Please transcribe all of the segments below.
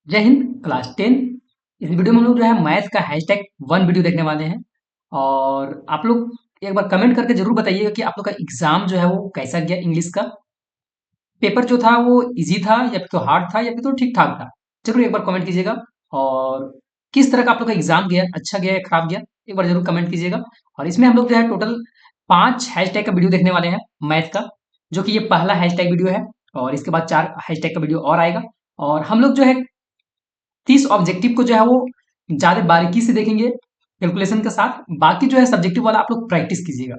जय हिंद। क्लास 10। इस वीडियो में हम लोग जो है मैथ का हैशटैग 1 वीडियो देखने वाले हैं। और आप लोग एक बार कमेंट करके जरूर बताइएगा कि आप लोग का एग्जाम जो है वो कैसा गया। इंग्लिश का पेपर जो था वो इजी था या फिर तो हार्ड था या फिर तो ठीक ठाक था। जरूर एक बार कमेंट कीजिएगा। और किस तरह का आप लोग का एग्जाम गया, अच्छा गया या खराब गया, एक बार जरूर कमेंट कीजिएगा। और इसमें हम लोग जो है टोटल 5 हैशटैग का वीडियो देखने वाले हैं मैथ का, जो कि ये पहला हैशटैग वीडियो है। और इसके बाद 4 हैशटैग का वीडियो और आएगा। और हम लोग जो है 30 ऑब्जेक्टिव को जो है वो ज्यादा बारीकी से देखेंगे कैलकुलेशन के साथ। बाकी जो है सब्जेक्टिव वाला आप लोग प्रैक्टिस कीजिएगा।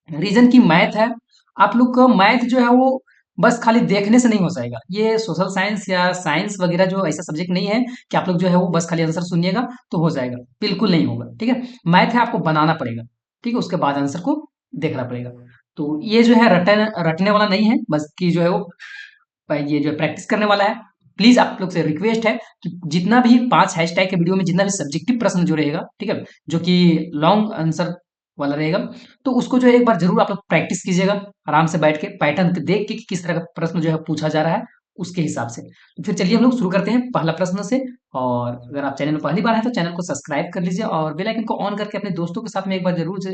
रीजन की मैथ है, आप लोग का मैथ जो है वो बस खाली देखने से नहीं हो जाएगा। ये सोशल साइंस या साइंस वगैरह जो ऐसा सब्जेक्ट नहीं है कि आप लोग जो है वो बस खाली आंसर सुनिएगा तो हो जाएगा। बिल्कुल नहीं होगा, ठीक है। मैथ है, आपको बनाना पड़ेगा, ठीक है। उसके बाद आंसर को देखना पड़ेगा। तो ये जो है रटने वाला नहीं है, बस कि जो है वो ये जो प्रैक्टिस करने वाला है। प्लीज आप लोग से रिक्वेस्ट है कि जितना भी 5 हैशटैग के वीडियो में जितना भी सब्जेक्टिव प्रश्न जो रहेगा, ठीक है, जो कि लॉन्ग आंसर वाला रहेगा, तो उसको जो है एक बार जरूर आप लोग प्रैक्टिस कीजिएगा आराम से बैठ के, पैटर्न देख के कि किस तरह का प्रश्न जो है पूछा जा रहा है उसके हिसाब से। तो फिर चलिए हम लोग शुरू करते हैं पहला प्रश्न से। और अगर आप चैनल में पहली बार है तो चैनल को सब्सक्राइब कर लीजिए और बेल आइकन को ऑन करके अपने दोस्तों के साथ में एक बार जरूर से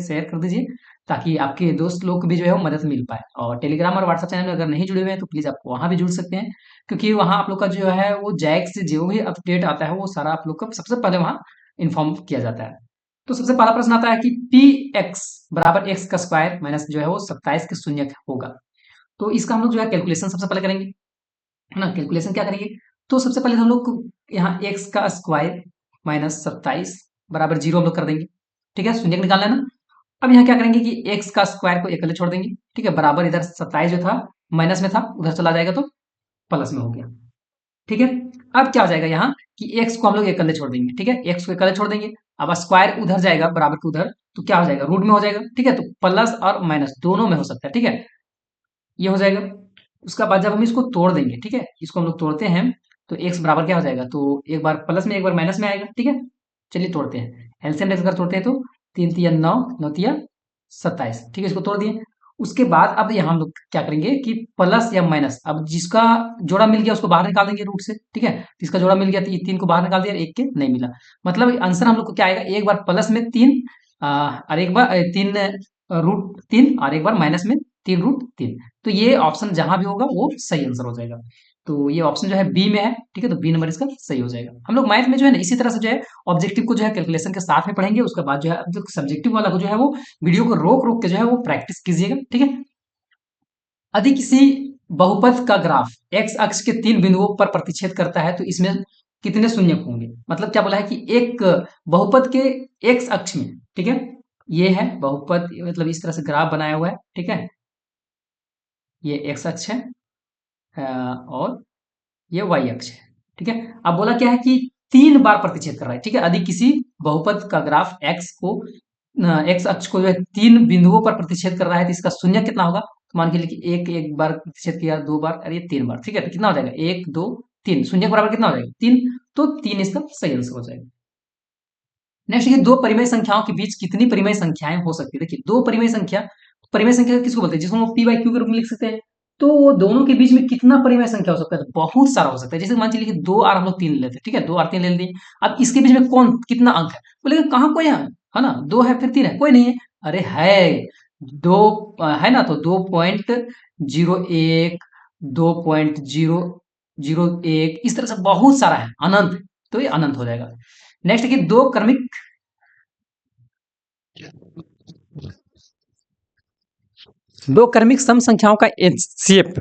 शेयर कर दीजिए, ताकि आपके दोस्त लोग को भी जो है वो मदद मिल पाए। और टेलीग्राम और व्हाट्सएप चैनल में अगर नहीं जुड़े हुए हैं तो प्लीज़ आप वहाँ भी जुड़ सकते हैं, क्योंकि वहाँ आप लोग का जो है वो जैक से जो भी अपडेट आता है वो सारा आप लोग का सबसे पहले वहाँ इन्फॉर्म किया जाता है। तो सबसे पहला प्रश्न आता है कि पी एक्स बराबर एक्स का स्क्वायर माइनस जो है वो 27 के शून्य होगा। तो इसका हम लोग जो है कैलकुलेशन सबसे पहले करेंगे, है ना। कैलकुलेशन क्या करेंगे, तो सबसे पहले हम लोग यहाँ एक्स का स्क्वायर माइनस 27 बराबर 0 हम लोग कर देंगे, ठीक है। शून्य निकालना है ना। अब यहाँ क्या करेंगे कि x का स्क्वायर को अकेले छोड़ देंगे, ठीक है। बराबर इधर 27 जो था माइनस में था उधर चला जाएगा तो प्लस में हो गया, ठीक है। अब क्या हो जाएगा यहाँ कि x को हम लोग अकेले छोड़ देंगे, ठीक है। x को अकेले छोड़ देंगे, अब स्क्वायर उधर जाएगा बराबर के उधर, तो क्या हो जाएगा रूट में हो जाएगा, ठीक है। तो प्लस और माइनस दोनों में हो सकता है, ठीक है। ये हो जाएगा। उसका बाद जब हम इसको तोड़ देंगे, ठीक है, इसको हम लोग तोड़ते हैं तो x बराबर क्या हो जाएगा, तो एक बार प्लस में एक बार माइनस में आएगा, ठीक है। चलिए तोड़ते हैं, एलसीएम लेकर तोड़ते हैं तो 3 तिया 9, 9 तिया 27, ठीक है। इसको तोड़ दिए। उसके बाद अब यहाँ हम लोग क्या करेंगे कि प्लस या माइनस, अब जिसका जोड़ा मिल गया उसको बाहर निकाल देंगे रूट से, ठीक है। जिसका जोड़ा मिल गया तो ये 3 को बाहर निकाल दिया, एक के नहीं मिला। मतलब आंसर हम लोग को क्या आएगा, एक बार प्लस में 3 और एक बार 3 रूट 3 और एक बार माइनस में 3 रूट 3। तो ये ऑप्शन जहां भी होगा वो सही आंसर हो जाएगा। तो ये ऑप्शन जो है बी में है, ठीक है। तो बी नंबर इसका सही हो जाएगा। हम लोग मैथ में जो है ना इसी तरह से जो है ऑब्जेक्टिव को जो है कैलकुलेशन के साथ में पढ़ेंगे। उसके बाद जो है जो सब्जेक्टिव वाला को जो है वो वीडियो को रोक रोक के जो है वो प्रैक्टिस कीजिएगा, ठीक है। यदि किसी बहुपद का ग्राफ एक्स अक्ष के 3 बिंदुओं पर प्रतिच्छेद करता है तो इसमें कितने शून्य होंगे। मतलब क्या बोला है कि एक बहुपद के एक्स अक्ष में, ठीक है, ये है बहुपद, मतलब इस तरह से ग्राफ बनाया हुआ है, ठीक है। ये एक्स अक्ष है और ये वाई अक्ष है, ठीक है। अब बोला क्या है कि 3 बार प्रतिच्छेद कर रहा है, ठीक है। यदि किसी बहुपद का ग्राफ एक्स को एक्स अक्ष को जो है 3 बिंदुओं पर प्रतिच्छेद कर रहा है तो इसका शून्य कितना होगा। तो मान के लिए कि एक बार प्रतिच्छेद किया, 2 बार, अरे 3 बार, ठीक है। तो कितना हो जाएगा, 1 2 3, शून्य के बराबर कितना हो जाएगा 3। तो 3 इसका सही आंसर हो जाएगा। नेक्स्ट, ये दो परिमेय संख्याओं के बीच कितनी परिमेय संख्याएं हो सकती है। देखिए दो परिमेय संख्या किसको बोलते हैं, जिसको हम पी बाई क्यू के रूप में लिख सकते हैं। तो वो दोनों के बीच में कितना परिमेय संख्या हो सकता है, तो बहुत सारा हो सकता है। जैसे मान चलिए कि 2 और हम लोग 3 लेते हैं, ठीक है। 2 और 3 ले लिए। अब इसके बीच में कौन कितना अंक है, बोले कहाँ कोई है ना, 2 है फिर 3 है, कोई नहीं है। अरे है, 2 है ना। तो 2.01, 2.001, इस तरह से बहुत सारा है, अनंत। तो ये अनंत हो जाएगा। नेक्स्ट कि दो क्रमिक सम संख्याओं का एचसीएफ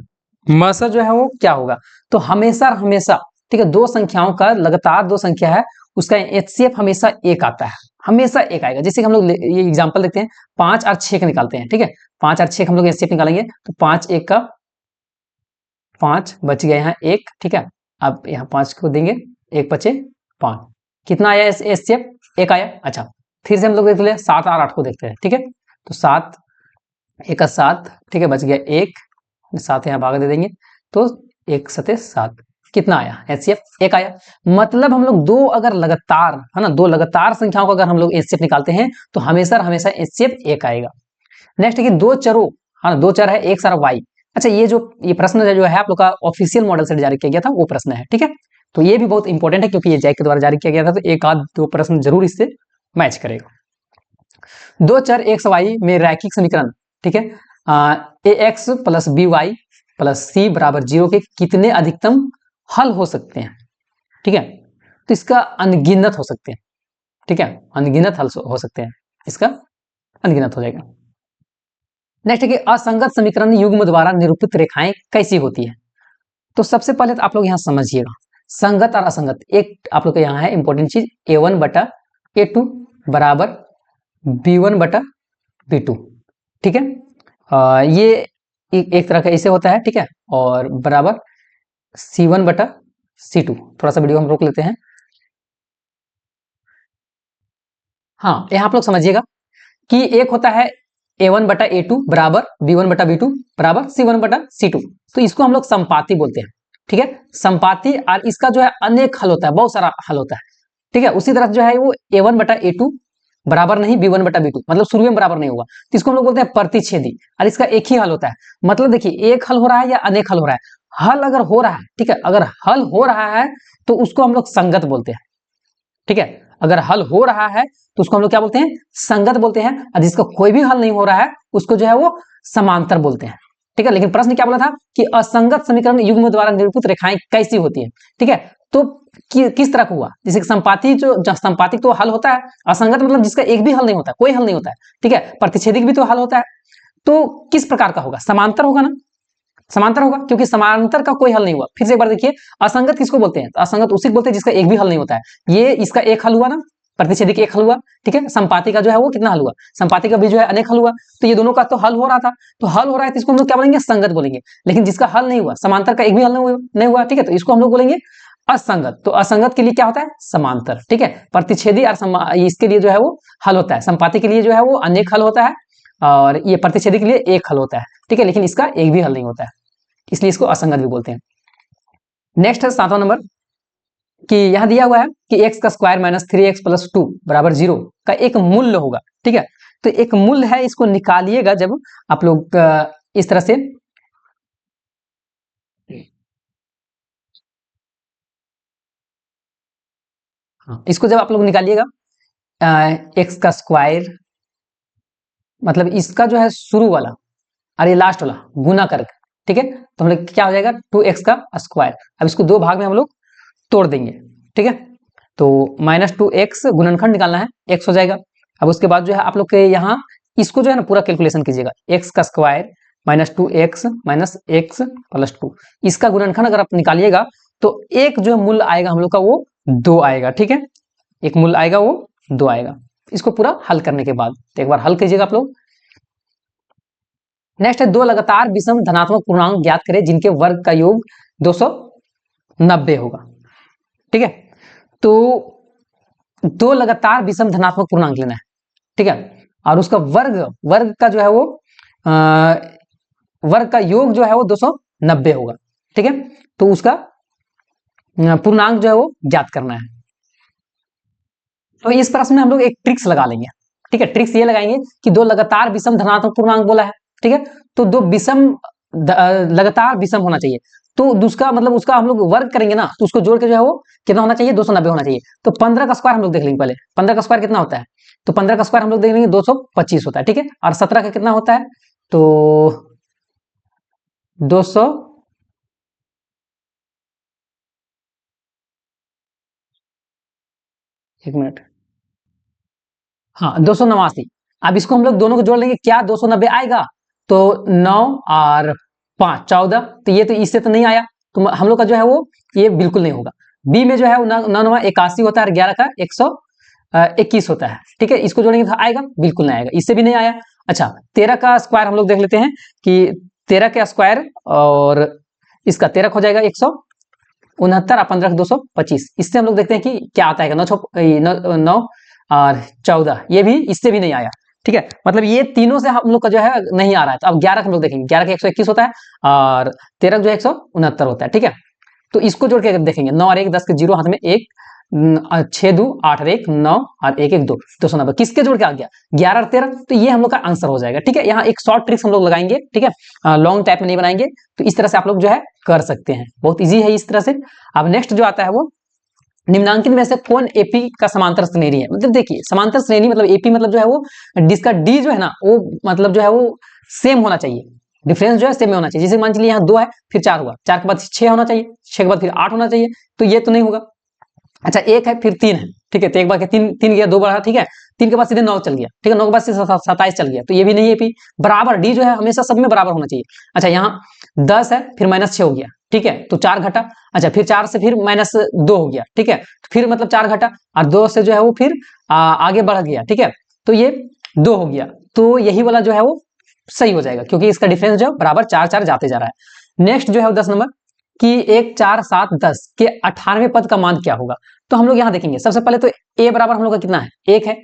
मसा जो है वो क्या होगा। तो हमेशा हमेशा, ठीक है, दो संख्याओं का लगातार दो संख्या है उसका एचसीएफ हमेशा एक आता है, हमेशा एक आएगा। जैसे कि हम लोग ये एग्जांपल देखते हैं, 5 और 6 का निकालते हैं, ठीक है। 5 और 6 हम लोग एचसीएफ निकालेंगे तो 5 1 का 5 बच गया यहाँ 1, ठीक है। अब यहाँ 5 को देंगे, 1 बचे 5, कितना आया एचसीएफ, 1 आया। अच्छा, फिर से हम लोग देख ले 7 और 8 को देखते हैं, ठीक है। तो 7 1 का 7, ठीक है, बच गया 1, 7 यहाँ भाग दे देंगे तो 1 सते 7, कितना आया एचसीएफ 1 आया। मतलब हम लोग दो अगर लगातार, है ना, दो लगातार संख्याओं का अगर हम लोग एचसीएफ निकालते हैं तो हमेशा हमेशा एचसीएफ 1 आएगा। नेक्स्ट है कि दो चरों, हाँ दो चर है एक सारा वाई। अच्छा, ये प्रश्न जो है आप लोग का ऑफिशियल मॉडल से जारी किया गया था वो प्रश्न है, ठीक है। तो ये भी बहुत इंपॉर्टेंट है क्योंकि ये जैक के द्वारा जारी किया गया था, तो एक आध दो प्रश्न जरूर इससे मैच करेगा। दो चर एक्स वाई में रैखिक समीकरण, ठीक है, A X plus B Y plus C बराबर 0 के कितने अधिकतम हल हो सकते हैं, ठीक है, तो इसका अनगिनत हो सकते हैं, ठीक है, अनगिनत हल हो सकते हैं, इसका अनगिनत हो जाएगा। नेक्स्ट है कि असंगत समीकरण युग्म द्वारा निरूपित रेखाएं कैसी होती है। तो सबसे पहले तो आप लोग यहाँ समझिएगा, संगत और असंगत एक आप लोग का यहाँ है इंपॉर्टेंट चीज, a1 बटा a2 बराबर b1 बटा b2, ठीक है, ये एक तरह का ऐसे होता है, ठीक है, और बराबर c1 बटा c2। थोड़ा सा वीडियो हम रोक लेते हैं। हाँ, यहाँ आप लोग समझिएगा कि एक होता है a1 बटा a2 बराबर b1 बटा b2 बराबर c1 बटा c2, तो इसको हम लोग संपाती बोलते हैं, ठीक है, संपाती। और इसका जो है अनेक हल होता है, बहुत सारा हल होता है, ठीक है। उसी तरह जो है वो a1 बटा a2 बराबर नहीं b1 बटा b2, मतलब शुरू में बराबर नहीं होगा, तो इसको हम लोग बोलते हैं प्रतिच्छेदी, और इसका एक ही हल होता है। मतलब देखिए एक हल हो रहा है या अनेक हल हो रहा है, हल अगर हो रहा है, ठीक है, अगर हल हो रहा है तो उसको हम लोग संगत बोलते हैं, ठीक है, अगर हल हो रहा है तो उसको हम लोग क्या बोलते हैं, संगत बोलते हैं, और जिसका कोई भी हल नहीं हो रहा है उसको जो है वो समांतर बोलते हैं, ठीक है। लेकिन प्रश्न क्या बोला था कि असंगत समीकरण युग्म द्वारा निरूपित रेखाएं कैसी होती है, ठीक है, तो किस तरह का हुआ, जैसे संपाती, जो संपातिक तो हल होता है, असंगत मतलब जिसका एक भी हल नहीं होता, कोई हल नहीं होता है, ठीक है, प्रतिच्छेदिक भी तो हल होता है, तो किस प्रकार का होगा, समांतर होगा ना, समांतर होगा, क्योंकि समांतर का कोई हल नहीं हुआ। फिर से एक बार देखिए, असंगत किसको बोलते हैं, तो असंगत उसी को बोलते हैं जिसका एक भी हल नहीं होता है। ये इसका एक हल हुआ ना, प्रतिच्छेदी एक हल हुआ, ठीक है, संपाति का जो है वो कितना हल हुआ, संपाति का भी जो है अनेक हल हुआ, तो ये दोनों का तो हल हो रहा था, तो हल हो रहा है तो इसको हम लोग क्या बोलेंगे, संगत बोलेंगे। लेकिन जिसका हल नहीं हुआ, समांतर का एक भी हल नहीं हुआ, ठीक है, तो इसको हम लोग बोलेंगे असंगत। तो असंगत के लिए क्या होता है, समांतर, ठीक है, प्रतिच्छेदी और इसके लिए जो है वो हल होता है, संपाति के लिए जो है वो अनेक हल होता है, और ये प्रतिच्छेदी के लिए एक हल होता है, ठीक है, लेकिन इसका एक भी हल नहीं होता है, इसलिए इसको असंगत भी बोलते हैं। नेक्स्ट है 7वां नंबर, कि यहां दिया हुआ है कि x का स्क्वायर माइनस 3x प्लस 2 बराबर 0 का एक मूल्य होगा, ठीक है, तो एक मूल्य है, इसको निकालिएगा जब आप लोग इस तरह से, हाँ, इसको जब आप लोग निकालिएगा x का स्क्वायर, मतलब इसका जो है शुरू वाला और ये लास्ट वाला गुना करके, ठीक है, तो हम लोग क्या हो जाएगा 2x का स्क्वायर। अब इसको दो भाग में हम लोग तोड़ देंगे, ठीक है, तो -2x गुणनखंड निकालना है, x हो जाएगा। अब उसके बाद जो है आप लोग के यहाँ इसको जो है ना पूरा कैलकुलेशन कीजिएगा, x का square -2x minus x plus 2, इसका गुणनखंड अगर आप निकालिएगा तो एक जो मूल्य आएगा हम लोग का वो 2 आएगा, ठीक है, एक मूल्य आएगा वो 2 आएगा, इसको पूरा हल करने के बाद, तो एक बार हल कीजिएगा आप लोग। नेक्स्ट है दो लगातार विषम धनात्मक पूर्णांक ज्ञात करें जिनके वर्ग का योग 290 होगा, ठीक है, तो दो लगातार विषम धनात्मक पूर्णांक लेना है, ठीक है, और उसका वर्ग का जो है वो वर्ग का योग जो है वो 290 होगा, ठीक है, तो उसका पूर्णांक जो है वो ज्ञात करना है। तो इस प्रश्न में हम लोग एक ट्रिक्स लगा लेंगे, ठीक है, ट्रिक्स ये लगाएंगे कि दो लगातार विषम धनात्मक पूर्णांक बोला है, ठीक है, तो दो विषम लगातार विषम होना चाहिए, तो उसका मतलब उसका हम लोग वर्ग करेंगे ना, तो उसको जोड़ के जो है वो कितना होना चाहिए, 290 होना चाहिए। तो 15 का स्क्वायर हम लोग देख लेंगे पहले, 15 का स्क्वायर कितना होता है, तो 15 का स्क्वायर हम लोग देख लेंगे 225 होता है, ठीक है, और 17 का कितना होता है, तो 200, एक मिनट, हाँ 289। अब इसको हम लोग दोनों को जोड़ लेंगे, क्या 290 आएगा, तो 9 और 5 14, तो ये तो इससे तो नहीं आया, तो हम लोग का जो है वो ये बिल्कुल नहीं होगा। बी में जो है 9 81 होता है और 11 का 121 होता है, ठीक है, इसको जोड़ेंगे तो आएगा, बिल्कुल नहीं आएगा, इससे भी नहीं आया। अच्छा 13 का स्क्वायर हम लोग देख लेते हैं कि 13 का स्क्वायर और इसका 13 हो जाएगा 169 और 15 225, इससे हम लोग देखते हैं कि क्या आता है, 9 और 14, ये भी इससे भी नहीं आया, ठीक है, मतलब ये तीनों से हम लोग का जो है नहीं आ रहा है। तो अब 11 हम लोग देखेंगे, 11 का 121 होता है और 13 जो है 169 होता है, ठीक है, तो इसको जोड़ के देखेंगे, 9 और 1 10 के 0 हाथ में 1, 6 2 8 और 1 9 और 1 1 2 290 किसके जोड़ के आ गया 11 और 13, तो ये हम लोग का आंसर हो जाएगा। ठीक है, यहाँ एक शॉर्ट ट्रिक्स हम लोग लगाएंगे, ठीक है, लॉन्ग टाइप में नहीं बनाएंगे। तो इस तरह से आप लोग जो है कर सकते हैं, बहुत इजी है इस तरह से। अब नेक्स्ट जो आता है वो निम्नांकित में से कौन एपी का समांतर श्रेणी है। मतलब देखिए समांतर श्रेणी मतलब एपी मतलब जो है वो जिसका डी जो है ना वो मतलब जो है वो सेम होना चाहिए, डिफरेंस जो है सेम होना चाहिए। जैसे मान चलिए यहाँ 2 है फिर 4 हुआ, 4 के बाद 6 होना चाहिए, 6 के बाद फिर 8 होना चाहिए, तो ये तो नहीं होगा। अच्छा 1 है फिर 3 है, ठीक है, तो एक बार 3 गया 2 बढ़ा, ठीक है, 3 के बाद सीधे 9 चल गया, ठीक है, 9 के बाद सीधे 27 चल गया, तो ये भी नहीं है एपी। बराबर डी जो है हमेशा सब में बराबर होना चाहिए। अच्छा यहाँ 10 है फिर -6 हो गया, ठीक है, तो 4 घटा, अच्छा फिर 4 से फिर -2 हो गया, ठीक है, फिर मतलब 4 घटा और 2 से जो है वो फिर आगे बढ़ गया, ठीक है, तो ये 2 हो गया, तो यही वाला जो है वो सही हो जाएगा क्योंकि इसका डिफरेंस जो है बराबर 4 4 जाते जा रहा है। नेक्स्ट जो है 10 नंबर कि 1 4 7 10 के 18वें पद का मान क्या होगा। तो हम लोग यहाँ देखेंगे सबसे पहले तो ए बराबर हम लोग का कितना है 1 है,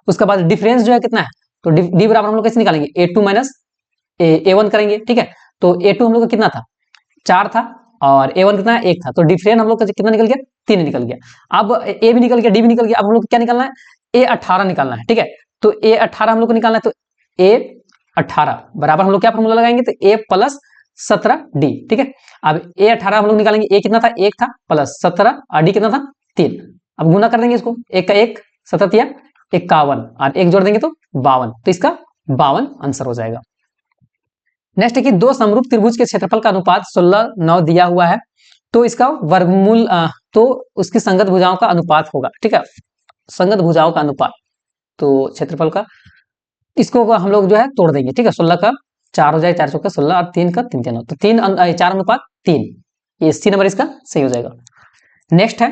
उसके बाद डिफरेंस जो है कितना है, तो डी बराबर हम लोग कैसे निकालेंगे A2 माइनस A1 करेंगे, ठीक है, तो A2 हम लोग का कितना था 4 था और A1 कितना है 1 था, तो डिफरेंस हम लोग का कितना निकल गया 3 निकल गया। अब A भी निकल गया डी भी निकल गया, अब हम लोग क्या निकालना है A18 निकालना है, ठीक है, तो A18 हम लोग को निकालना है, तो A18 बराबर हम लोग क्या फॉर्मूला लगाएंगे, तो A प्लस 17D, ठीक है। अब A18 हम लोग निकालेंगे, A कितना था 1 था प्लस 17 और D कितना था 3। अब गुना कर देंगे इसको, 1 का 1 17 या 51 और 1 जोड़ देंगे तो 52, तो इसका 52 आंसर हो जाएगा। नेक्स्ट है कि दो समरूप त्रिभुज के क्षेत्रफल का अनुपात 16 9 दिया हुआ है, तो इसका वर्गमूल तो उसकी संगत भुजाओं का अनुपात होगा, ठीक है, संगत भुजाओं का अनुपात, तो क्षेत्रफल का इसको हम लोग जो है तोड़ देंगे, ठीक है, 16 का 4 हो जाए 4 चौका 16 और 3 का 3 9, तो 4 अनुपात 3, ये सी नंबर इसका सही हो जाएगा। नेक्स्ट है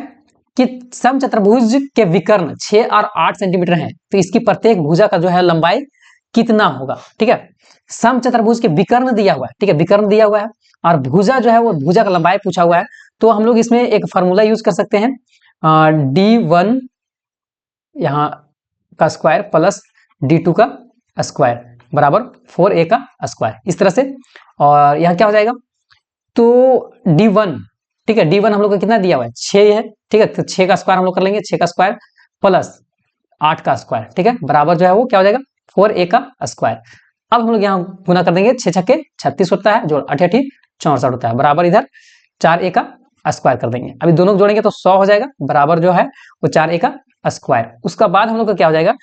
कि समचतुर्भुज के विकर्ण 6 और 8 सेंटीमीटर है, तो इसकी प्रत्येक भुजा का जो है लंबाई कितना होगा, ठीक है, समचतुर्भुज के विकर्ण दिया हुआ है, ठीक है, विकर्ण दिया हुआ है और भुजा जो है वो भुजा का लंबाई पूछा हुआ है, तो हम लोग इसमें एक फॉर्मूला यूज कर सकते हैं D1 यहाँ का स्क्वायर प्लस D2 का स्क्वायर बराबर 4A का स्क्वायर, इस तरह से। और यहाँ क्या हो जाएगा, तो D1, ठीक है, D1 हम लोग को कितना दिया हुआ है 6 है, ठीक है, तो 6 का स्क्वायर हम लोग कर लेंगे, 6 का स्क्वायर प्लस 8 का स्क्वायर, ठीक है, बराबर जो है वो क्या हो जाएगा 4A का स्क्वायर। अब हम लोग यहाँ गुना कर देंगे, 6 छक्के 36 होता है, जोड़ 8 8 64 होता है, बराबर इधर 4A का स्क्वायर कर देंगे। अभी दोनों को जोड़ेंगे तो 100 हो जाएगा, बराबर जो है वो 4A का स्क्वायर। उसका बाद हम लोग का क्या हो जाएगा,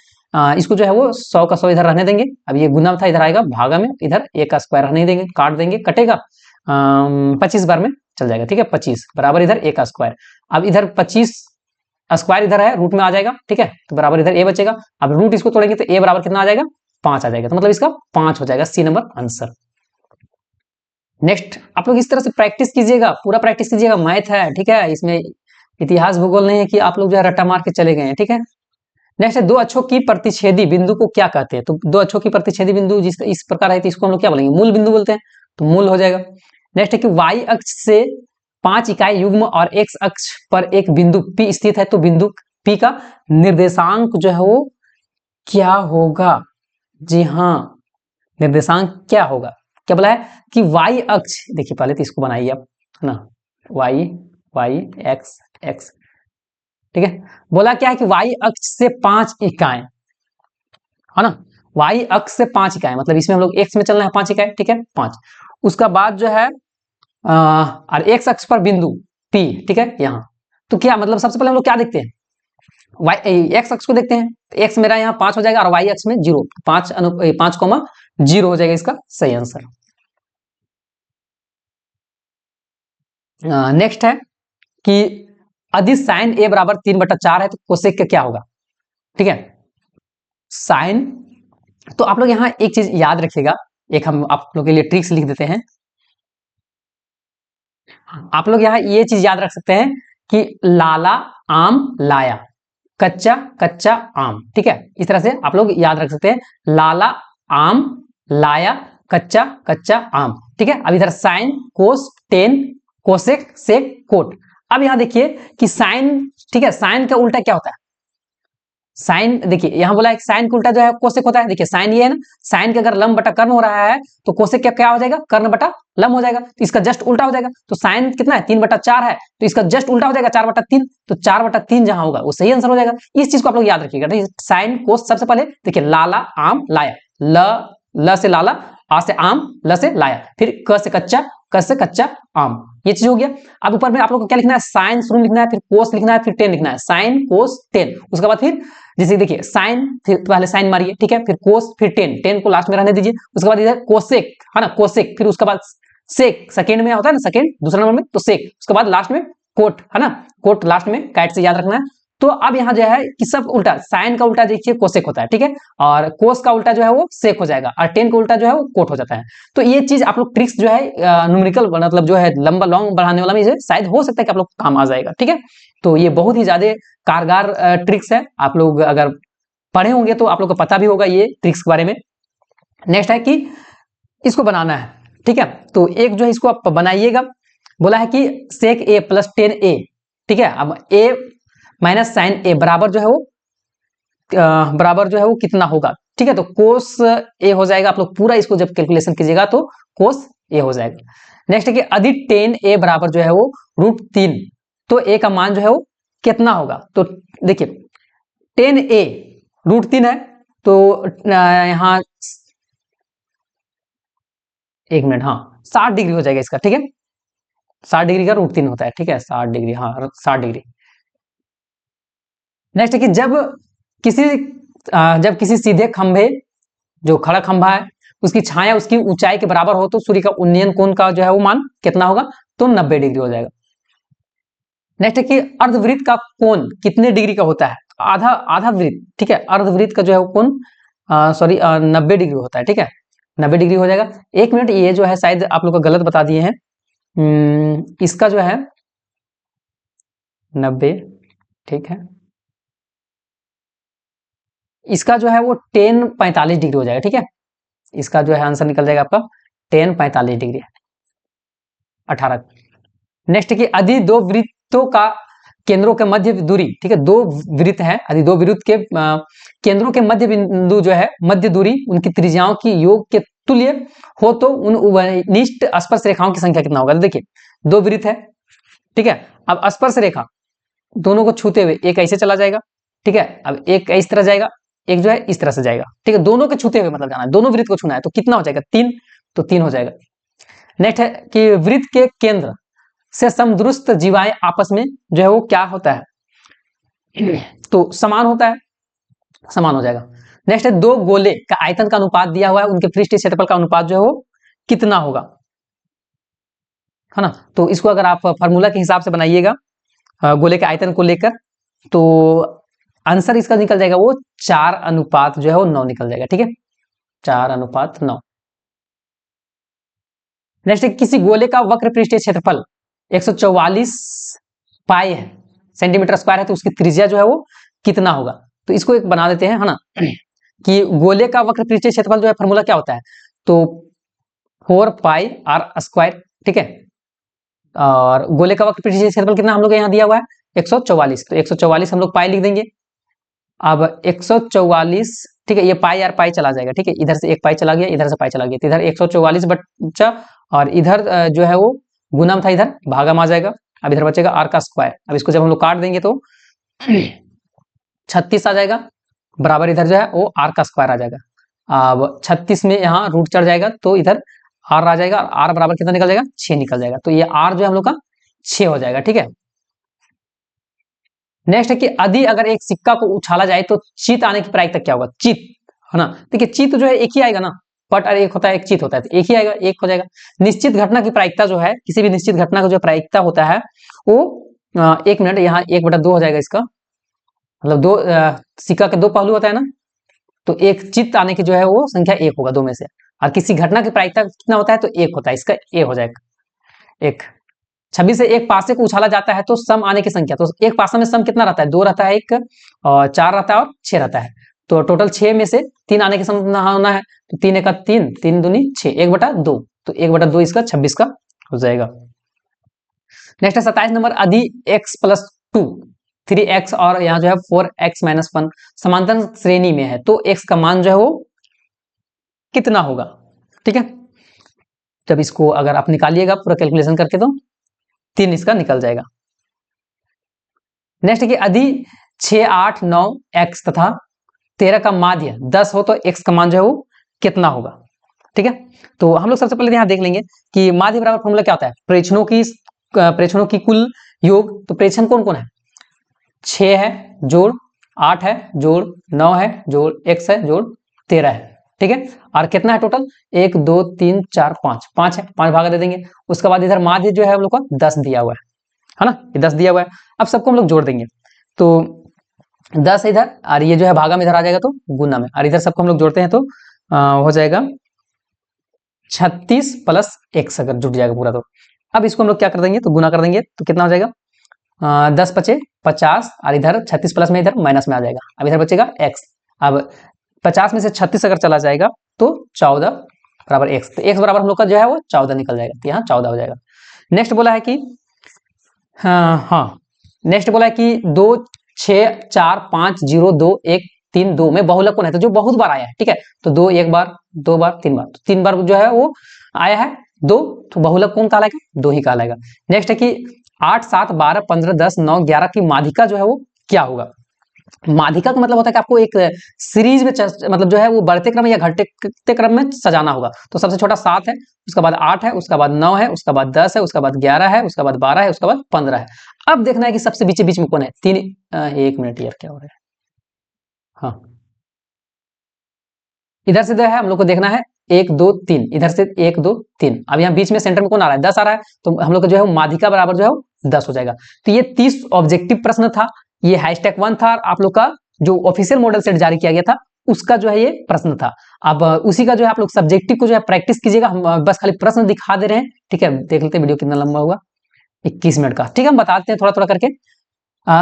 इसको जो है वो 100 का 100 इधर रहने देंगे, अब ये गुना था इधर आएगा भागा में, इधर A का स्क्वायर रहने देंगे, काट देंगे, कटेगा 25 बार में चल जाएगा, ठीक है, 25 बराबर इधर A का स्क्वायर। अब इधर 25 स्क्वायर इधर है रूट में आ जाएगा, ठीक है, तो बराबर इधर A बचेगा। अब रूट इसको तोड़ेंगे तो A बराबर कितना आ जाएगा 5 आ जाएगा, तो मतलब इसका 5 हो जाएगा, सी नंबर आंसर। नेक्स्ट आप लोग इस तरह से प्रैक्टिस कीजिएगा, पूरा प्रैक्टिस कीजिएगा, मैथ है, ठीक है, इसमें इतिहास भूगोल नहीं है कि आप लोग जो है रट्टा मार के चले गए हैं, ठीक है। नेक्स्ट है दो अक्षों की प्रतिच्छेदी बिंदु को क्या कहते हैं, तो दो अक्षों की प्रतिच्छेदी बिंदु जिसका इस प्रकार है तो इसको हम लोग क्या बोलेंगे मूल बिंदु बोलते हैं, तो मूल हो जाएगा। नेक्स्ट है कि y अक्ष से 5 इकाई युग्म और x अक्ष पर एक बिंदु P स्थित है, तो बिंदु P का निर्देशांक जो है वो क्या होगा, जी हाँ, निर्देशांक क्या होगा, क्या बोला है कि y अक्ष, देखिए पहले तो इसको बनाइए आप, है ना, y x x, ठीक है, बोला क्या है कि y अक्ष से 5 इकाएं, है ना, y अक्ष से 5 इकाएं, मतलब इसमें हम लोग x में चलना है 5 इकाएं, ठीक है 5। उसका बाद जो है और x अक्ष पर बिंदु P, ठीक है, यहाँ तो क्या मतलब सबसे पहले हम लोग क्या देखते हैं x अक्ष को देखते हैं, तो x मेरा यहाँ 5 हो जाएगा और y अक्ष में 0, 5,0 हो जाएगा इसका सही आंसर। नेक्स्ट है कि यदि साइन a बराबर 3/4 है तो कोसेक का क्या होगा, ठीक है, साइन, तो आप लोग यहाँ एक चीज याद रखिएगा, एक हम आप लोग के लिए ट्रिक्स लिख देते हैं, आप लोग यहाँ ये चीज याद रख सकते हैं कि लाला आम लाया, कच्चा कच्चा आम, ठीक है, इस तरह से आप लोग याद रख सकते हैं, लाला आम लाया कच्चा कच्चा आम, ठीक है। अब इधर sin cos tan cosec sec cot. अब यहां देखिए कि साइन, ठीक है, साइन का उल्टा क्या होता है, साइन देखिए यहाँ बोला है साइन का उल्टा जो है कोसेक होता है। देखिए साइन ये है ना, साइन के अगर लंब बटा कर्ण हो रहा है तो कोसेक क्या क्या हो जाएगा, कर्ण बटा लंब हो जाएगा। तो इसका जस्ट उल्टा हो जाएगा। तो साइन कितना है 3/4 है, तो इसका जस्ट उल्टा हो जाएगा 4/3। तो 4/3 जहां होगा वो सही आंसर हो जाएगा। इस चीज को आप लोग याद रखिएगा। साइन कोस सबसे पहले देखिए लाला आम लाया, ल से लाला, आ से आम, ल से लाया, फिर क से कच्चा, क से कच्चा आम, ये चीज हो गया। अब ऊपर में आप लोग को क्या लिखना है, साइन शुरू लिखना है, फिर कोस लिखना है, फिर टेन लिखना है, साइन कोस टेन। उसके बाद फिर जैसे देखिए साइन, फिर पहले साइन मारिए, ठीक है, फिर कोस, फिर टेन, टेन को लास्ट में रहने दीजिए। उसके बाद इधर कोसेक है ना, कोसेक, फिर उसके बाद सेक, सेकेंड में होता है ना, सेकेंड दूसरा नंबर में, तो सेक, उसके बाद लास्ट में कोट है ना, कोट लास्ट में काइट से याद रखना है। तो अब यहाँ जो है कि सब उल्टा, साइन का उल्टा देखिए कोसेक होता है, ठीक है, और कोस का उल्टा जो है वो सेक हो जाएगा, और टेन का उल्टा जो है वो कोट हो जाता है। तो ये चीज आप लोग ट्रिक्स जो है न्यूमेरिकल मतलब जो है लंबा लॉन्ग बढ़ाने वाला में शायद हो सकता है कि आप लोग काम आ जाएगा, ठीक है। तो ये बहुत ही ज्यादा कारगर ट्रिक्स है, आप लोग अगर पढ़े होंगे तो आप लोग को पता भी होगा ये ट्रिक्स के बारे में। नेक्स्ट है कि इसको बनाना है, ठीक है, तो एक जो है इसको आप बनाइएगा। बोला है कि सेक ए प्लस टेन ए, ठीक है। अब ए माइनस साइन ए बराबर जो है वो कितना होगा, ठीक है। तो कोस ए हो जाएगा, आप लोग पूरा इसको जब कैलकुलेशन कीजिएगा तो कोस ए हो जाएगा। नेक्स्ट है कि यदि टेन ए बराबर जो है वो √3, तो ए का मान जो है वो कितना होगा। तो देखिए टेन ए √3 है, तो यहाँ 1 मिनट, हाँ 60 डिग्री हो जाएगा इसका, ठीक है, 60 डिग्री का √3 होता है, ठीक है, 60 डिग्री, हाँ 60 डिग्री। नेक्स्ट है कि जब किसी सीधे खंभे, जो खड़ा खंभा है, उसकी छाया उसकी ऊंचाई के बराबर हो तो सूर्य का उन्नयन कोण का जो है वो मान कितना होगा, तो 90 डिग्री हो जाएगा। नेक्स्ट है कि अर्धवृत्त का कोण कितने डिग्री का होता है, आधा आधा वृत्त, ठीक है, अर्धवृत्त का जो है वो कोण 90 डिग्री होता है, ठीक है, 90 डिग्री हो जाएगा। 1 मिनट, ये जो है शायद आप लोग को गलत बता दिए हैं, इसका जो है 90, ठीक है, इसका जो है वो 10 45 डिग्री हो जाएगा, ठीक है, इसका जो है आंसर निकल जाएगा आपका 10 45 डिग्री 18। नेक्स्ट है कि यदि दो वृत्तों का केंद्रों के मध्य दूरी, ठीक है, दो वृत्त है, यदि दो वृत्त के केंद्रों के मध्य बिंदु जो है मध्य दूरी उनकी त्रिज्याओं की योग के तुल्य हो तो उन निष्ठ स्पर्श रेखाओं की संख्या कितना होगा। तो देखिए दो वृत्त है, ठीक है, अब स्पर्श रेखा दोनों को छूते हुए एक ऐसे चला जाएगा, ठीक है, अब एक इस तरह जाएगा, एक जो है इस तरह से जाएगा, ठीक है, दोनों के छूते हुए मतलब जाना है, दोनों वृत्त को छूना है, तो कितना हो जाएगा 3, तो 3 हो जाएगा। नेक्स्ट है कि वृत्त के केंद्र से समदुरुस्त जीवाएं आपस में जो है वो क्या होता है, तो समान होता है, समान हो जाएगा। नेक्स्ट है दो गोले का आयतन का अनुपात दिया हुआ है, उनके पृष्ठीय क्षेत्रफल का अनुपात जो है वो कितना होगा, है ना। तो इसको अगर आप फार्मूला के हिसाब से बनाइएगा गोले के आयतन को लेकर, तो आंसर इसका निकल जाएगा वो 4 जो है वो 9 निकल जाएगा, ठीक है, 4:9। नेक्स्ट है किसी गोले का वक्र पृष्ठीय क्षेत्रफल 144 पाई है सेंटीमीटर स्क्वायर है, तो उसकी त्रिज्या जो है वो कितना होगा। तो इसको एक बना देते हैं, है ना, कि गोले का वक्र पृष्ठीय क्षेत्रफल जो है फार्मूला क्या होता है, तो 4πr², ठीक है, और गोले का वक्र पृष्ठीय क्षेत्रफल कितना हम लोग यहाँ दिया हुआ है 144, तो 144 हम लोग पाई लिख देंगे। अब 144, ठीक है, ये पाई आर पाई चला जाएगा, ठीक है, इधर से एक पाई चला गया, इधर से पाई चला गया, तो इधर 144 बच्चा, और इधर जो है वो गुना था, इधर भागम आ जाएगा। अब इधर बचेगा आर का स्क्वायर, अब इसको जब हम लोग काट देंगे तो 36 आ जाएगा, बराबर इधर जो है वो आर का स्क्वायर आ जाएगा। अब 36 में यहाँ रूट चढ़ जाएगा तो इधर आर आ जाएगा, और आर बराबर कितना निकल जाएगा 6 निकल जाएगा, तो ये आर जो है हम लोग का 6 हो जाएगा, ठीक है। नेक्स्ट है कि यदि अगर एक सिक्का को उछाला जाए तो चित आने की प्रायिकता क्या होगा, चित, है ना, देखिए चित जो है एक ही आएगा ना, पट और एक होता है, एक चित होता है, तो एक ही आएगा, एक हो जाएगा। निश्चित घटना की प्रायिकता जो है, किसी भी निश्चित घटना का जो प्रायिकता होता है वो 1 मिनट, यहाँ 1/2 हो जाएगा इसका, मतलब दो सिक्का के दो पहलू होता है ना, तो एक चित आने की जो है वो संख्या 1 होगा, दो में से, और किसी घटना की प्रायिकता कितना होता है तो 1 होता है, इसका ए हो जाएगा 1। 26 से एक पासे को उछाला जाता है तो सम आने की संख्या, तो एक पासा में सम कितना रहता है 2 रहता है, एक और 4 रहता है और 6 रहता है, तो टोटल 6 में से 3 आने की सम होना है, तो 3 1 3, 3 दूनी 6, 1/2, तो 1/2 इसका 26 का हो जाएगा। नेक्स्ट है 27 नंबर, यदि x + 2 3x और यहाँ जो है 4x-1 समांतर श्रेणी में है, तो x का मान जो है वो कितना होगा, ठीक है। जब इसको अगर आप निकालिएगा पूरा कैलकुलेशन करके तो 3 इसका निकल जाएगा। नेक्स्ट कि यदि 6, 8, 9 x तथा 13 का माध्य 10 हो तो x का मान जो है वो कितना होगा, ठीक है। तो हम लोग सबसे पहले यहाँ देख लेंगे कि माध्य बराबर फॉर्मूला क्या होता है, प्रेक्षणों की कुल योग। तो प्रेक्षण कौन कौन है, 6 है जोड़ 8 है जोड़ 9 है जोड़ x है जोड़ 13 है, ठीक है। और कितना है टोटल, 1 2 3 4 5, 5 है, 5 भागा दे देंगे। उसके बाद इधर माध्य जो है हम लोग का 10 दिया हुआ है ना, ये 10 दिया हुआ है। अब सबको हम लोग जोड़ देंगे, तो 10 इधर और ये जो है भागा में इधर आ जाएगा तो गुना में, और इधर सबको हम लोग जोड़ते हैं तो हो जाएगा 36 प्लस x अगर जुट जाएगा पूरा। तो अब इसको हम लोग क्या कर देंगे, तो गुना कर देंगे तो कितना हो जाएगा, 10 पचे 50 और इधर 36 प्लस में इधर माइनस में आ जाएगा। अब इधर बचेगा x। अब 50 में से 36 अगर चला जाएगा तो 14 बराबर x, तो x बराबर हम लोग का जो है वो 14 निकल जाएगा, तो यहाँ 14 हो जाएगा। नेक्स्ट बोला है कि नेक्स्ट बोला है कि 2 6 4 5 0 2 1 3 2 में बहुलक कौन है, तो जो बहुत बार आया है, ठीक है। तो 2 एक बार 2 बार 3 बार, तो 3 बार जो है वो आया है 2, तो बहुलक कौन कहलाएगा, 2 ही कहलाएगा। नेक्स्ट है कि 8 7 12 15 10 9 11 की माध्यिका जो है वो क्या होगा। माध्यिका का मतलब होता है कि आपको एक सीरीज में मतलब जो है वो बढ़ते क्रम या घटते क्रम में सजाना होगा। तो सबसे छोटा 7 है, उसके बाद 8 है, उसके बाद 9 है, उसके बाद 10 है, उसके बाद 11 है, उसके बाद 12 है, उसके बाद 15 है। अब देखना है कि सबसे बीच में कौन है, 3 1 मिनट यार क्या हो रहा है, हाँ इधर से जो है हम लोग को देखना है 1 2 3, इधर से 1 2 3। अब यहाँ बीच में सेंटर में कौन आ रहा है, 10 आ रहा है, तो हम लोग को जो है माध्यिका बराबर जो है 10 हो जाएगा। तो ये 30 ऑब्जेक्टिव प्रश्न था, ये #1 था, आप लोग का जो ऑफिशियल मॉडल सेट जारी किया गया था उसका जो है ये प्रश्न था। अब उसी का जो है आप लोग सब्जेक्टिव को जो है प्रैक्टिस कीजिएगा, हम बस खाली प्रश्न दिखा दे रहे हैं, ठीक है। देख लेते हैं वीडियो कितना लंबा हुआ, 21 मिनट का, ठीक है। हम बताते हैं थोड़ा थोड़ा करके।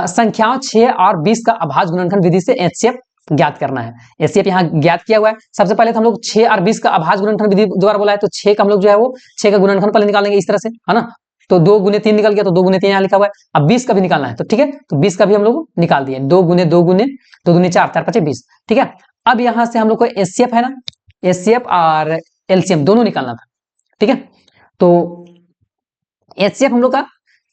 संख्याओं 6 और 20 का अभाज्य गुणनखंड विधि से एचसीएफ ज्ञात करना है। एचसीएफ यहाँ ज्ञात किया हुआ है। सबसे पहले तो हम लोग 6 और 20 का अभाज्य गुणनखंड विधि द्वारा बोला है, तो 6 का हम लोग जो है वो 6 का गुणनखंड पहले निकालेंगे इस तरह से, है ना। तो 2 गुने 3 निकल गया, तो 2 गुने 3 यहाँ लिखा हुआ है। अब 20 का भी निकालना है, तो ठीक है, तो 20 का भी हम लोग निकाल दिए, 2 गुने 2 गुने 2 दूनी 4 4 5 20, ठीक है। अब यहाँ से हम लोग को एचसीएफ है ना, एचसीएफ और एलसीएम दोनों निकालना था, ठीक है। तो एचसीएफ हम लोग का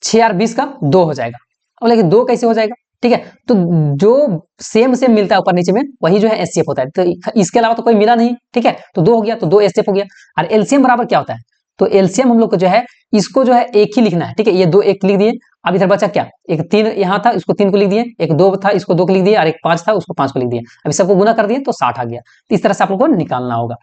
6 और 20 का 2 हो जाएगा। अब लेकिन 2 कैसे हो जाएगा, ठीक है। तो जो सेम मिलता है ऊपर नीचे में वही जो है एचसीएफ होता है, तो इसके अलावा तो कोई मिला नहीं, ठीक है। तो 2 हो गया, तो 2 एचसीएफ हो गया। और एलसीएम बराबर क्या होता है, तो एलसीएम हम लोग को जो है इसको जो है एक ही लिखना है, ठीक है। ये 2 एक लिख दिए, अब इधर बचा क्या, एक 3 यहाँ था, इसको 3 को लिख दिए, एक 2 था, इसको 2 को लिख दिए, और एक 5 था, उसको 5 को लिख दिए। अभी सबको गुना कर दिए तो 60 आ गया। तो इस तरह से आप लोग को निकालना होगा।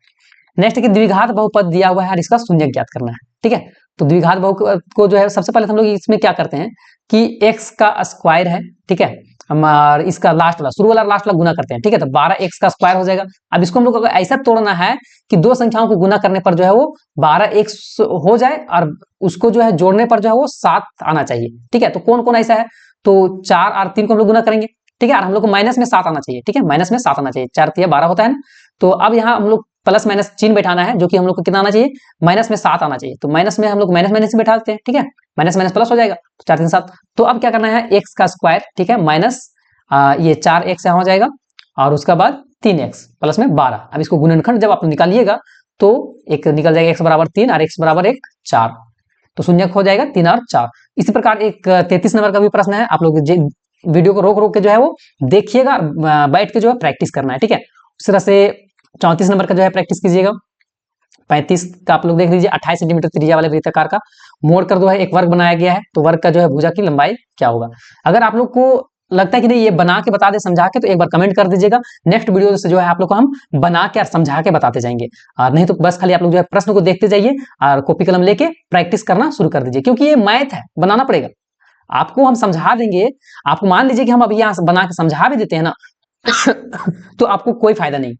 नेक्स्ट कि द्विघात बहुपद दिया हुआ है और इसका शून्य ज्ञात करना है, ठीक है। तो द्विघात बहुपद को जो है सबसे पहले हम लोग इसमें क्या करते हैं कि x का स्क्वायर है, ठीक है, और इसका लास्ट वाला शुरू वाला लास्ट वाला गुना करते हैं, ठीक है। तो 12x का स्क्वायर हो जाएगा। अब इसको हम लोग अगर ऐसा तोड़ना है कि दो संख्याओं को गुना करने पर जो है वो 12x हो जाए और उसको जो है जोड़ने पर जो है वो 7 आना चाहिए, ठीक है। तो कौन कौन ऐसा है, तो 4 और 3 को हम लोग गुना करेंगे, ठीक है। और हम लोग को माइनस में 7 आना चाहिए, ठीक है, माइनस में 7 आना चाहिए, 4 3 12 होता है ना। तो अब यहाँ हम लोग प्लस माइनस चिन्ह बैठाना है, जो कि हम लोग को कितना आना चाहिए, माइनस में 7 आना चाहिए। तो माइनस में हम लोग माइनस माइनस बैठा देते हैं, ठीक है, माइनस माइनस प्लस हो जाएगा, तो 4 3 7। तो अब क्या करना है, x का स्क्वायर, ठीक है, माइनस ये 4x यहाँ हो जाएगा, और उसका बाद 3x प्लस में 12। अब इसको गुणनखंड जब आप निकालिएगा तो एक निकल जाएगा x बराबर 3 और x बराबर 1 4, तो शून्य हो जाएगा 3 और 4। इसी प्रकार एक 33 नंबर का भी प्रश्न है, आप लोग वीडियो को रोक रोक के जो है वो देखिएगा, बैठ के जो है प्रैक्टिस करना है, ठीक है। उस तरह से 34 नंबर का जो है प्रैक्टिस कीजिएगा। 35 का आप लोग देख लीजिए, 28 सेंटीमीटर त्रिज्या वाले वृत्ताकार का मोड़ कर जो है एक वर्ग बनाया गया है, तो वर्ग का जो है भुजा की लंबाई क्या होगा। अगर आप लोग को लगता है कि नहीं ये बना के बता दे समझा के, तो एक बार कमेंट कर दीजिएगा। नेक्स्ट वीडियो से जो है आप लोग को हम बना के और समझा के बताते जाएंगे, और नहीं तो बस खाली आप लोग जो है प्रश्न को देखते जाइए और कॉपी कलम लेके प्रैक्टिस करना शुरू कर दीजिए, क्योंकि ये मैथ है, बनाना पड़ेगा आपको। हम समझा देंगे आपको, मान लीजिए कि हम अभी यहाँ बना के समझा भी देते हैं ना तो आपको कोई फायदा नहीं,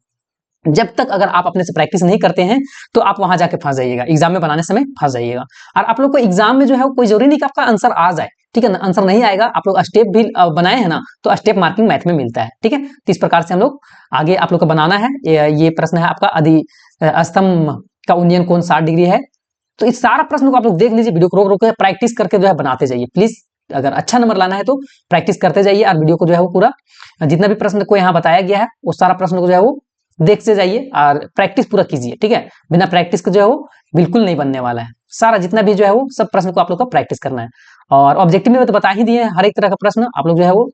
जब तक अगर आप अपने से प्रैक्टिस नहीं करते हैं तो आप वहां जाके फंस जाइएगा, एग्जाम में बनाने समय फंस जाइएगा। और आप लोग को एग्जाम में जो है कोई जरूरी नहीं कि आपका आंसर आ जाए, ठीक है ना, आंसर नहीं आएगा, आप लोग स्टेप भी बनाए हैं ना, तो स्टेप मार्किंग मैथ में मिलता है, ठीक है। तो इस प्रकार से हम लोग आगे आप लोग को बनाना है। ये प्रश्न है आपका, अधि स्तंभ का उन्नयन कोण 60 डिग्री है। तो इस सारा प्रश्न को आप लोग देख लीजिए, वीडियो को रोक रोक के प्रैक्टिस करके जो है बनाते जाइए प्लीज। अगर अच्छा नंबर लाना है तो प्रैक्टिस करते जाइए और वीडियो को जो है वो पूरा जितना भी प्रश्न को यहाँ बताया गया है वो सारा प्रश्न को जो है वो देखते जाइए और प्रैक्टिस पूरा कीजिए, ठीक है। बिना प्रैक्टिस के जो है वो बिल्कुल नहीं बनने वाला है। सारा जितना भी जो है वो सब प्रश्न को आप लोग को प्रैक्टिस करना है। और ऑब्जेक्टिव में तो बता ही दिए हर एक तरह का प्रश्न आप लोग जो है वो,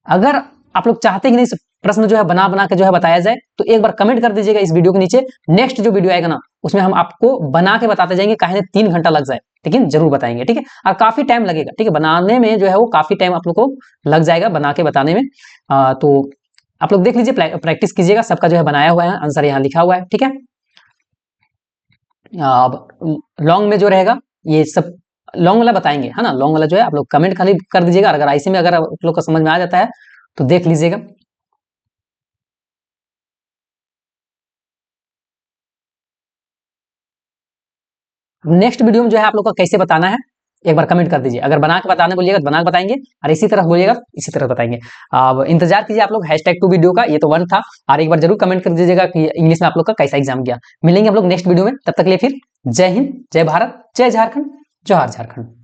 अगर आप लोग चाहते हैं कि नहीं प्रश्न जो है बना बना के जो है बताया जाए तो एक बार कमेंट कर दीजिएगा इस वीडियो के नीचे। नेक्स्ट जो वीडियो आएगा ना उसमें हम आपको बना के बताते जाएंगे, चाहे 3 घंटा लग जाए लेकिन जरूर बताएंगे, ठीक है। और काफी टाइम लगेगा, ठीक है, बनाने में जो है वो काफी टाइम आप लोग को लग जाएगा बना के बताने में। तो आप लोग देख लीजिए, प्रैक्टिस कीजिएगा, सबका जो है बनाया हुआ है, आंसर यहाँ लिखा हुआ है, ठीक है। अब लॉन्ग में जो रहेगा ये सब लॉन्ग वाला बताएंगे, है ना। लॉन्ग वाला जो है आप लोग कमेंट खाली कर दीजिएगा, अगर ऐसे में अगर आप लोग को समझ में आ जाता है तो देख लीजिएगा। नेक्स्ट वीडियो में जो है आप लोग का कैसे बताना है एक बार कमेंट कर दीजिए। अगर बना के बताने बोलिएगा तो बना के बताएंगे, और इसी तरह बोलिएगा इसी तरह बताएंगे। अब इंतजार कीजिए आप लोग #2 वीडियो का, ये तो 1 था। और एक बार जरूर कमेंट कर दीजिएगा कि इंग्लिश में आप लोग का कैसा एग्जाम गया। मिलेंगे हम लोग नेक्स्ट वीडियो में, तब तक के लिए फिर जय हिंद, जय भारत, जय झारखंड, जोहार झारखंड।